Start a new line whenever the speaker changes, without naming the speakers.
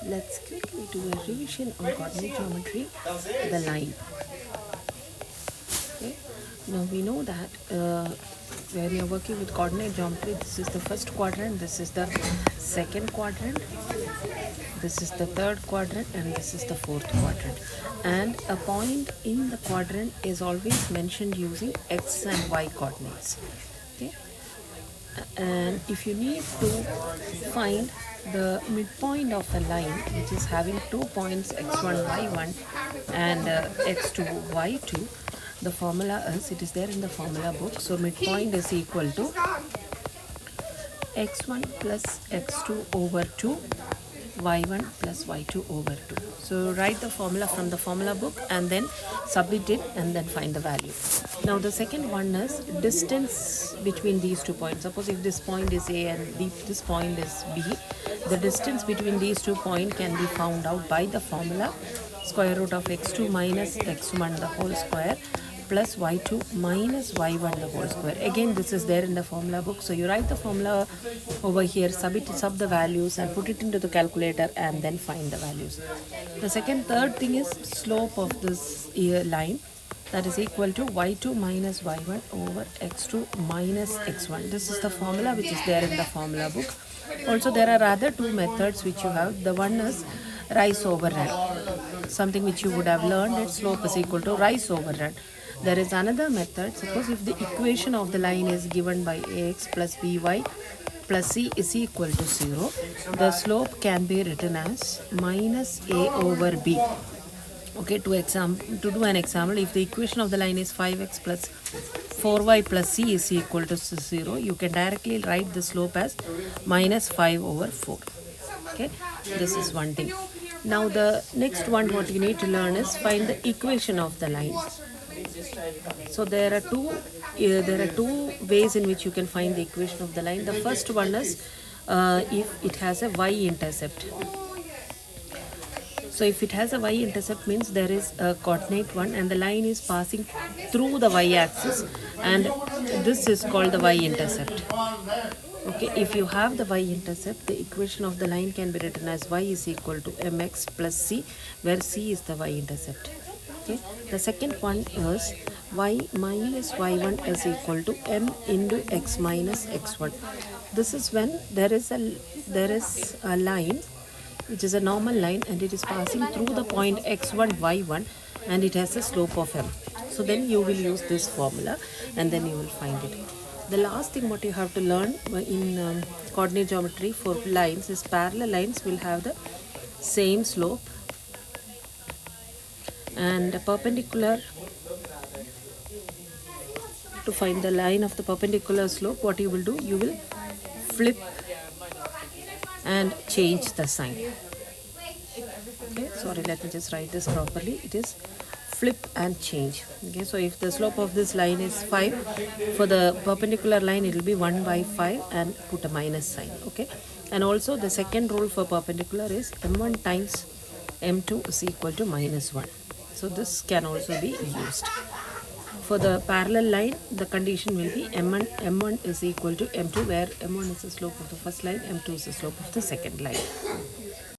Let's quickly do a revision on coordinate geometry, the line. Okay. Now we know that when you're working with coordinate geometry, this is the first quadrant, this is the second quadrant, this is the third quadrant, and this is the fourth quadrant. And a point in the quadrant is always mentioned using x and y coordinates. Okay. And if you need to find the midpoint of a line which is having 2 points x1 y1 and x2 y2, the formula is, it is there in the formula book, so midpoint is equal to x1 plus x2 over 2 y1 plus y2 over 2. So write the formula from the formula book and then submit it and then find the value. Now the second one is distance between these 2 points. Suppose if this point is A and this point is B, the distance between these 2 points can be found out by the formula square root of x2 minus x1 the whole square plus y2 minus y1 the whole square. Again, this is there in the formula book. So you write the formula over here, sub the values and put it into the calculator and then find the values. The third thing is slope of this line, that is equal to y2 minus y1 over x2 minus x1. This is the formula which is there in the formula book. Also, there are other two methods which you have. The one is rise over run, something which you would have learned, that slope is equal to rise over run. There is another method. Suppose if the equation of the line is given by ax plus by plus c is equal to 0, the slope can be written as minus a over b. Okay, to do an example, if the equation of the line is 5x plus 4y plus c is equal to 0, you can directly write the slope as minus 5 over 4. Okay, this is one thing. Now the next one what you need to learn is find the equation of the line. So there are two ways in which you can find the equation of the line. The first one is if it has a y-intercept. So if it has a y-intercept means there is a coordinate 1 and the line is passing through the y-axis, and this is called the y-intercept. Okay, if you have the y-intercept, the equation of the line can be written as y is equal to mx plus c, where c is the y-intercept. Okay. The second one is y minus y1 is equal to m into x minus x1. This is when there is a line which is a normal line and it is passing through the point x1 y1 and it has a slope of m. So then you will use this formula and then you will find it. The last thing what you have to learn in coordinate geometry for lines is parallel lines will have the same slope, and perpendicular, to find the line of the perpendicular slope, what you will do, you will flip and change the sign. Okay, sorry, let me just write this properly. It is flip and change. Okay, so if the slope of this line is 5, for the perpendicular line it will be 1 by 5 and put a minus sign. Okay, and also the second rule for perpendicular is m1 times m2 is equal to minus 1. So this can also be used. For the parallel line, the condition will be m1 is equal to m2, where m1 is the slope of the first line, m2 is the slope of the second line.